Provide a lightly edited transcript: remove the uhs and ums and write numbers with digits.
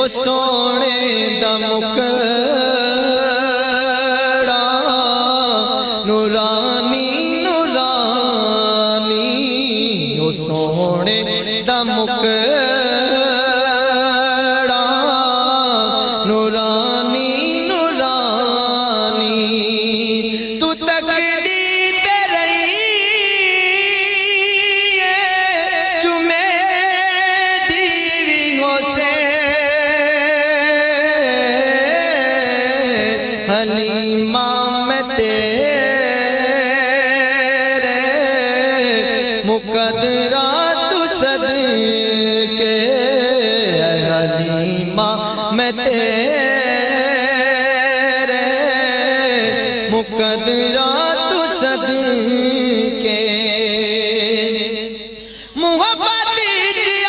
سونے دا مکڑا نورانی نورانی او سونے دا مکڑا نورانی نورانی تو تکدی تے رہی چمے دیوی ہو سے حلیمہ میں تیرے مقدرات صدقے حلیمہ میں تیرے